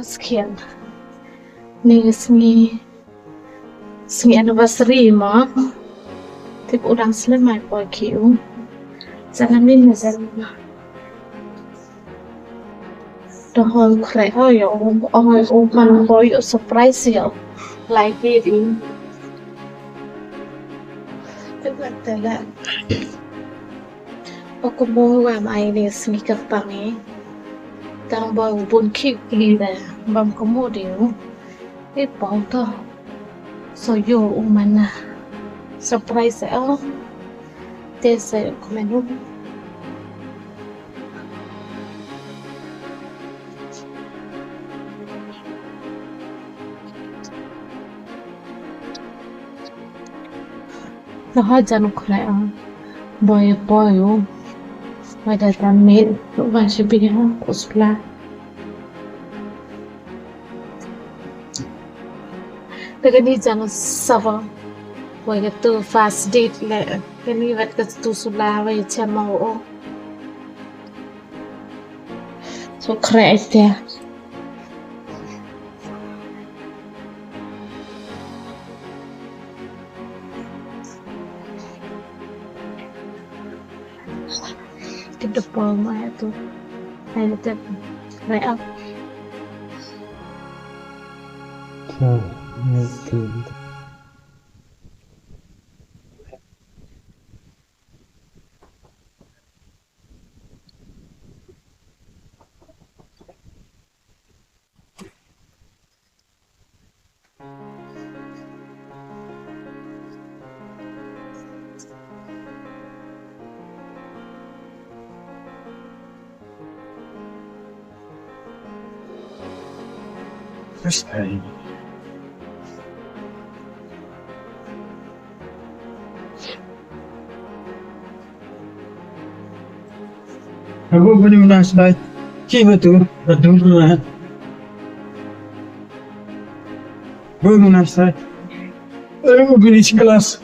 sekian. Ni sengi anniversary mah. Tip udang selamat boy kiu. Jangan min jangan. Dah hal kere yo, man boy surprise yo. Like it in. Terlah. Aku mau mai ni sengi kerpangi. Tang boy bun kiu ni dah. Bam kemudian. Bong to. So yo mana. Surprise oh. Desa komenu. Nah jangan kena boy ada tamil masih biar uslah. Tegani jangan sabar. Boy tu fast date le. Kini vat tu sulah boy cemau. So keren dia. Ke depan mai tu. Hai tu keren. First time. Aku punya menasai, cuma tu berdua lah. Aku menasai, aku beli kelas.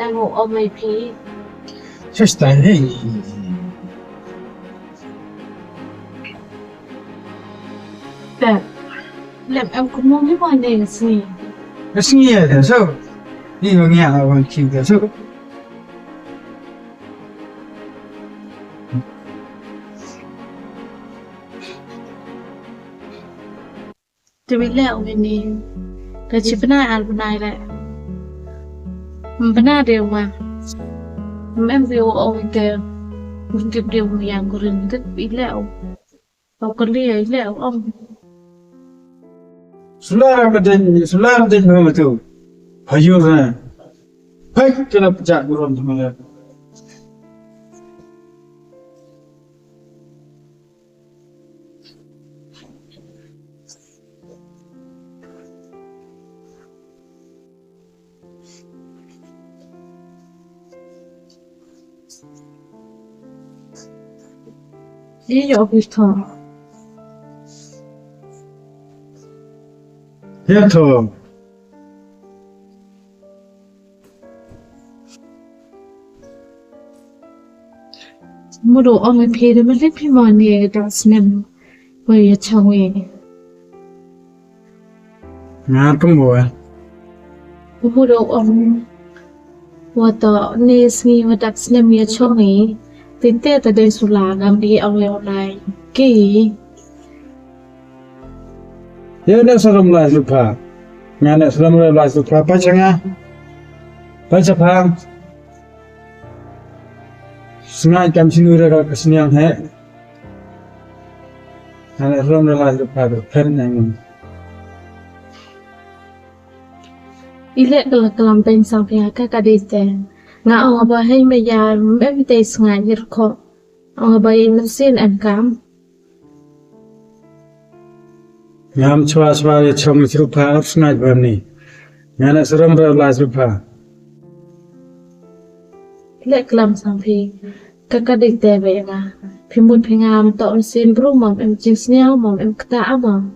Tengok omai pi. First time, hey. Làm em cũng muốn biết bài này là gì. Nó nghe là sao? Đi vào nhà còn chịu là sao? Tôi biết lẹo về nè. Cái chị Pnar ăn này lại. Pnar đều mà. Em view ông kìa. Mình kịp điều người nhà của rừng thích bị lẹo. Ông còn đi ấy lẹo ông. Sulam din nama tu. Hayu na. Hai kena pecah burung semua. Đi vô biết thôi. Ya thôi. Mua đồ ông ấy phê mà lấy phê mòn nè đó xem về chồng ấy. Ngã cũng mua. Mua đồ ông mua tờ nè xí mà đặt xem về chồng ấy. Tính tệ tại đây số là ngắm đi ông ấy online kì. Ya dah seram lah lupa. Ngana seram lah lupa. Baca ngah. Baca paham. Sengaja kami sini raga kesenian he. Ngana seram lah lupa tu. Pen yang. Ile kelam pen sampai kakak dete. Ngah orang apa hai meja memang sengaja kok. Orang apa ini sen engkam. Ngam chua ya chom lupa sengaja berni. Ngana seram lah lupa. Ile kelam sampai kakak dete bayang. Pimun pengam tak sen berumam em jenisnya mam em kata amam.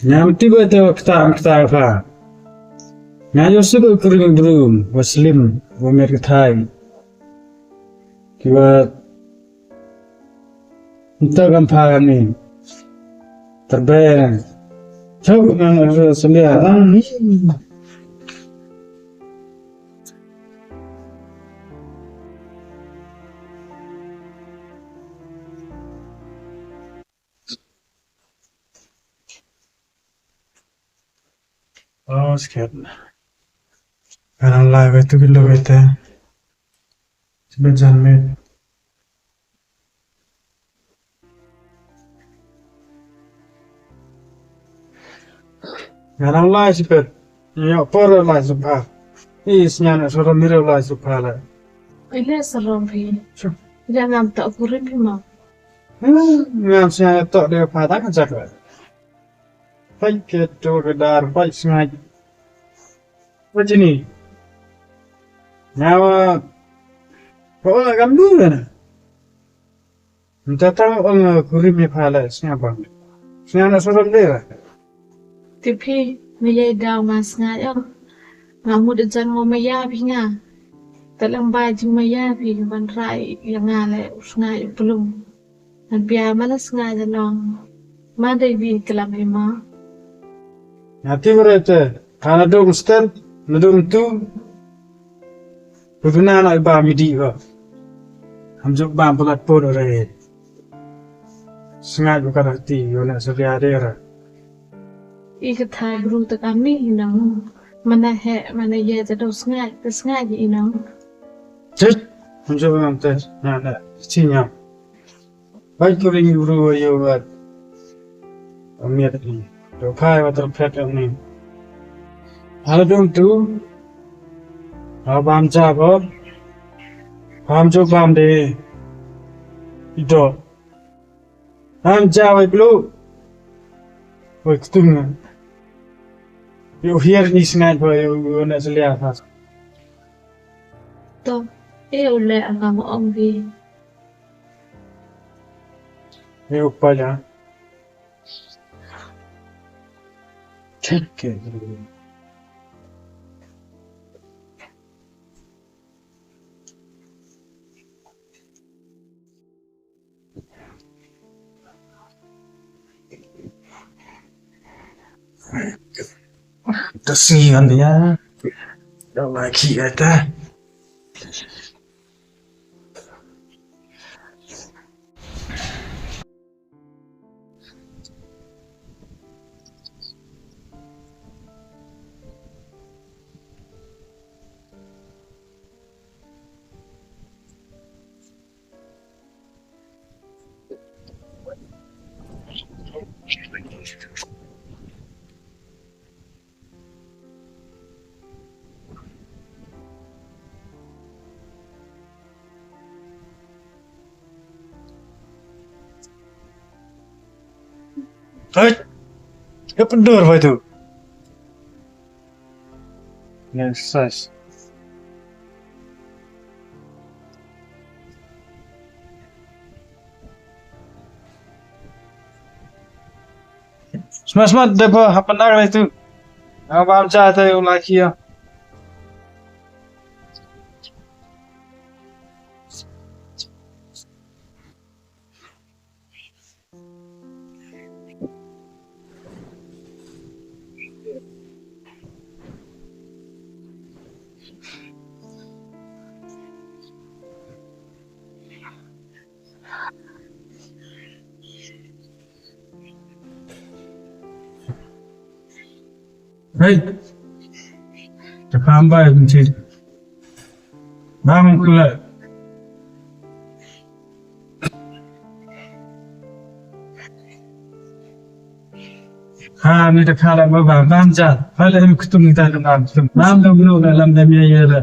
Ngam tiba kata apa? Ngayo suka kering berum, waslim, wamer ketai. Kiwa kita gampang ni terbayang. Coba yang selia ni. Oh, sikit. Kalau live itu kita kita sebentar med. Kalau live sikit, ya per live subah. Isnya nak suruh mirip live subah lah. Ini seram sih. Jangan tak kurang memang. Ngam saya tak dia pada kan cakap. Baik itu kedar baik sengaja. Macam ni. Nyawa kau nak gambar mana? Minta tahu orang kurimnya pala siapa? Siapa nak suruh dia? Tapi maya dah mas ngaya. Ngamu dah jangan maya pinga. Dalam baju maya pinga bandrai yang ngale usngaya belum. Dan biar malas ngaya long. Mana ibi kelam ema. Nanti mereka karena dong stand, dong tu, berguna nak iba midi ke, hamzuk bam pelat pun orang, sengaja bukan hati, orang seria dia. Ikat thai guru tak kami inang. Mana ye jadi sengaja inang. Cek, hamzuk bam tes, nak cinya. Baik tu ring guru ayo buat, amiat ni. Dokai water pet ni. Hal dong tu, abam jawab, abam jawab deh. Itu, abam jawab dulu. Waktu tu, you hear ni sengaja you nak selia pas. To, oleh angam onggi. You payah. Check it. Kasihan dia. Dah lagi ada. Ya benar apa itu? Exercise. Smart depa apa nak itu? Apa macam tu lagi ya? Hey, Japan bay macam bang pula. Ni dah kalah bang jat. Pada yang ketemu kita dalam bang dulu dalam dunia ini.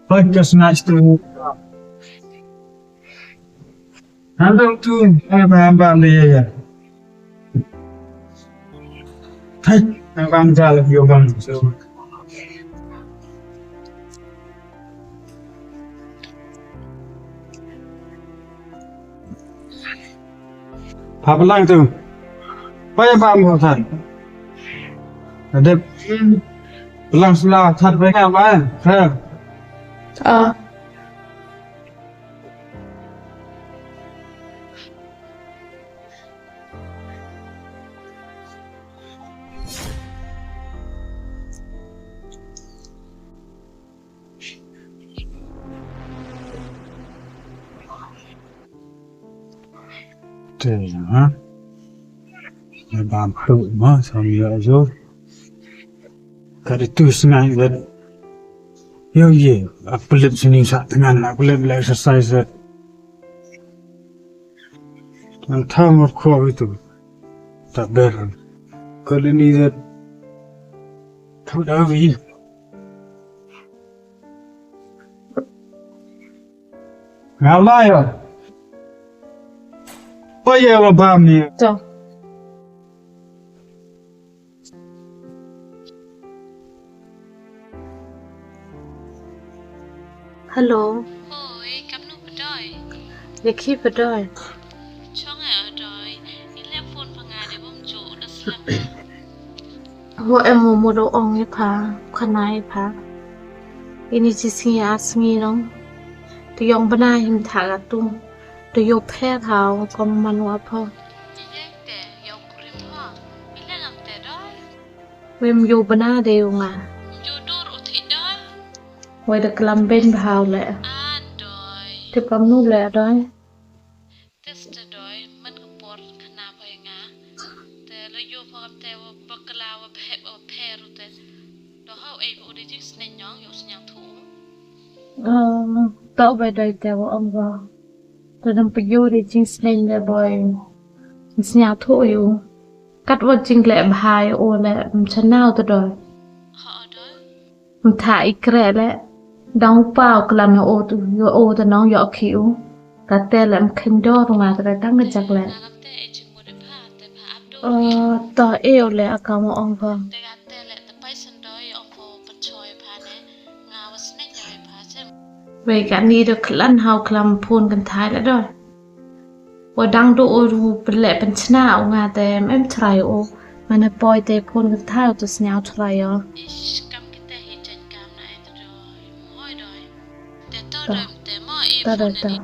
Bagus nak tu. Handang tu bang dia ya. Hey. Bang jalan yo bang. Apa lang tu? Payah bang hotan. Ada belang selah tat banyak bang. Ha. Thế hả? Mày bám tự mà sao nhớ rồi? Cái itu sengaja that yo ye aku lihat sini saat dengan aku lihat exercise that entah apa itu tak ber kali ini that tahu dah vi ngalah ya apa ya lo paham ni Cho. Hello. Ôi, cắm nút vào đời. Để khi vào đời. Cho ngày ở đời, đi leo phone vào ngày để bông chủ đất sập. Wa em mo do ong ni pa, khanai pa. Ini ji singi asngi dong. Tu yong bana him tha ga tu. Tu yo phe thao kom man wa pho. Đi leo tè, dầu kurim hoa. Đi leo làm tè đói. Wem yo bana de nga. Dù đô rủ thị đói. Wa da klam ben bhao le. An đói. Te pam nu le doi. Test đói, mình có bột khả năng phải ngã. Tè là dù phó cầm tè và bạc lao và phê rủ tè. Đó hậu ấy bộ đi chích nền nhóng dụ sinh nhàng thủ. Tao bay doi te wa ong wa. Tu dam pa yo de jing snen le boy. Snya thu yu. Kat wa jing le bhai o le chanao tu doi. Họ đói. Thả ít kẻ lẽ đóng bao cái làm yo ô thì nó yo khiu cả tên làm kinh đô rồi mà tại tăng cái chắc lẽ Nà gặp tè ấy chừng một đêm hạ, tè phá áp đô. tao yêu lẽ cả một ông vợ Tè gạt tè lẹ tè bay sân đói, ông phô bật trôi phá nè. Ngà và snake nhảy phá xem. về cả ni được lăn hao làm phunกันท้ายแล้วด้วยว่าดังดูโอ้ดูเป็นแหละเป็นชนะเอางาแต่ไม่ทรายโอมันปล่อยแต่พูนกันท้ายตัวสยาวทรายอ่ะ Ish, cắm cái tè hi chân cam này tè rồi, mỏi rồi. Tè to rồi, tè mò ê tao phô đời nè tao đi.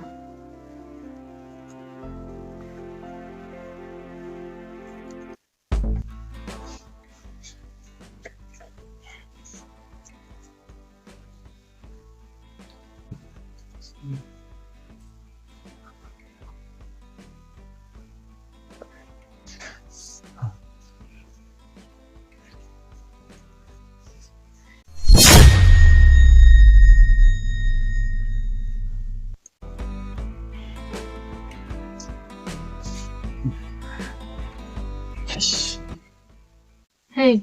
hey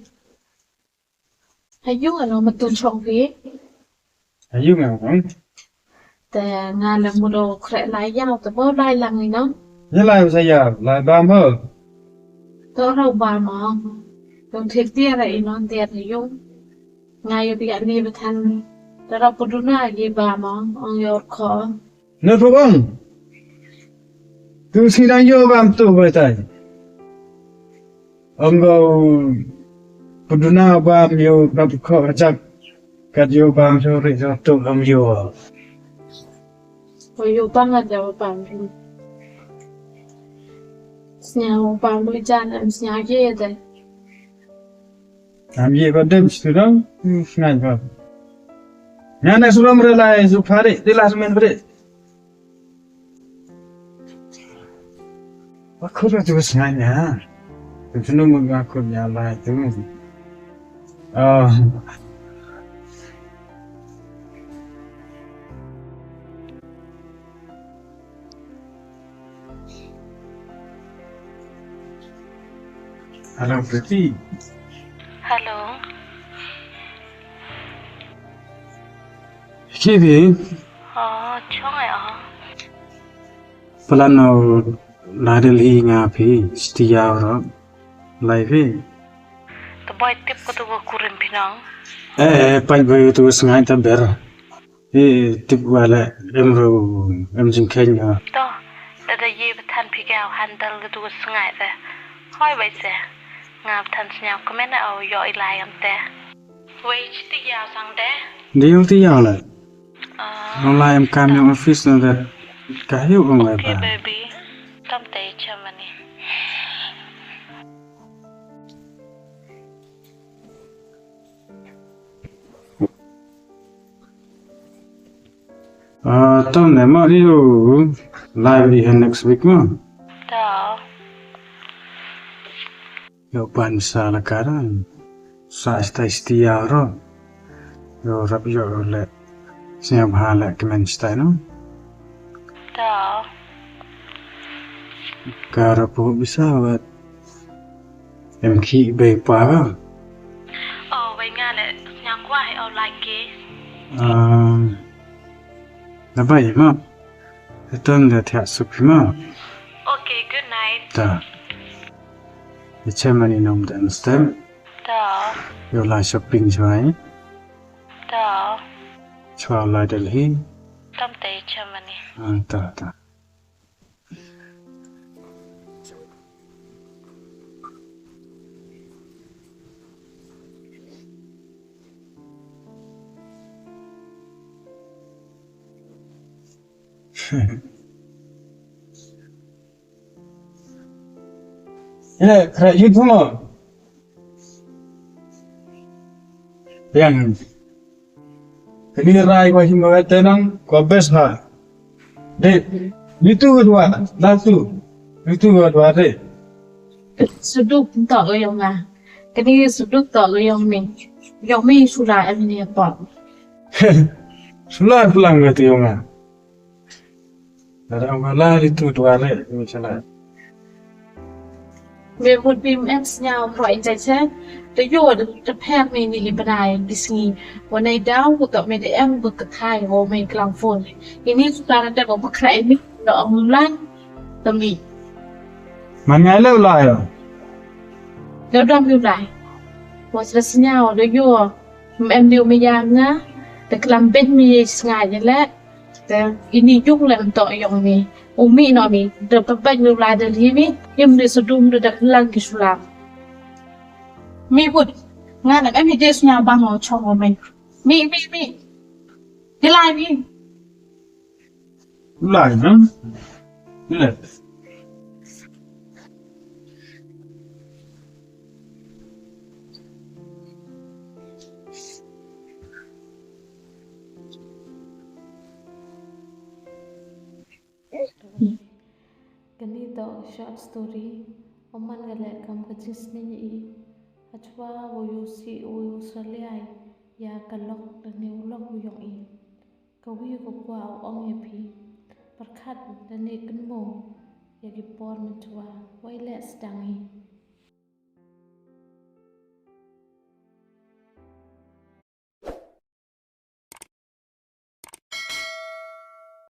ayu ano matutong vi ayu mày không แต่งานละมุโดแคร์หลายยาวแต่ว่าได้ลังเลยเนาะ nhớ lại bây giờ lại bám hở ตัวเราบานมองตรงเทียเตี้ยอะไรนอนเตียนยุ่งงานอยู่ปีนี้ไปทันแต่เราปดูหน้ายีบามององยอดคอ nữa phải không tu xin đang vô bám tu vậy tại ông go peduna bám vô bám khó chắc cắt vô bám cho rồi cho tu ông vô พออยู่บ้านกันจะมาปามพิมสยามปามบริจาคสยามเย่แต่ làm gì có đêm chứ đâu ngay vào nhà này xuống rồi lại giúp phá đi là mình phải à không phải chú ngay nhà chú nó muốn gặp con nhà lại chú hello pretty Hello. cái gì Cho ngày ở. plan nào lại đi ngà phi stiao đó lại phi Tụi bay tiếp của tụi kurim pinang. pai bai tu sengai ta ber tip wala em jing khen ya Đó, đã đây về thành phi gạo handle cái tụi ngay thế. Hỏi vậy sẽ. Ngạp thành nhau có mấy nào dõi lại em tè. Vậy chứ tí giàu sang đế. điều tí giàu lại online em cam trong office là cả hiệu của người Okay bà baby. Tâm tế cho mình đi. tao này mà yêu live đi next week mà Đó. Yo bansa la cara. Sa istia ro. Yo rap yo le. Siap hala kemensta no. Đó. Cara po bisa wat. Em khi be pa ga. Vậy Nga lại nhà qua hay ở lại kế. Na bai ma. Tong da thya sup ma. Okay, good night. Da. Ichemani nom dan stem. Đó. Yo la shopping chwai. Đó. Chwa la Delhi. Tâm tế cho mình. Da. Ile kra yutumo. Yang ini rai ko himo tenang ko bes ha. De itu dua, latu. Itu dua de. Suduk tỏ yang à. Cái này suduk tỏ yang mình. Yang mình sudah em ni apa. Sulah pulang ke tiunga. Ada orang itu dua de misalnya. Về một phim em nhau khỏi chạy chết. Tôi vô được tập hẹn mình đi bên này Disney.วันnày đau của cậu mình để em vừa cực hai hồ mình làm phone. Ini sudah ada beberapa kali ini udah bulan demi. Mana lâu lại rồi? Nếu đông như lại, một lần nhau đối vô, em điều mới dám nhá. Để làm bên mi ngày như thế, để ini chung làm tội dùng mi. Umi nói mi, được tập bệnh lưu lại được gì mi, em được sử dụng được lần cái số làm. Mi bút, ngay là em đi nhau bằng ngõ cho mình. Mi, đi lại mi. Lại nữa. Lại. Ganito short story. Oman galek kam kajis niya Achwa woyusi woyusaliay ya kalok dan ulok uyong Kawi ko kwa ong yapi. Perkat dan kenmo ya gipor mentua waile sedangi.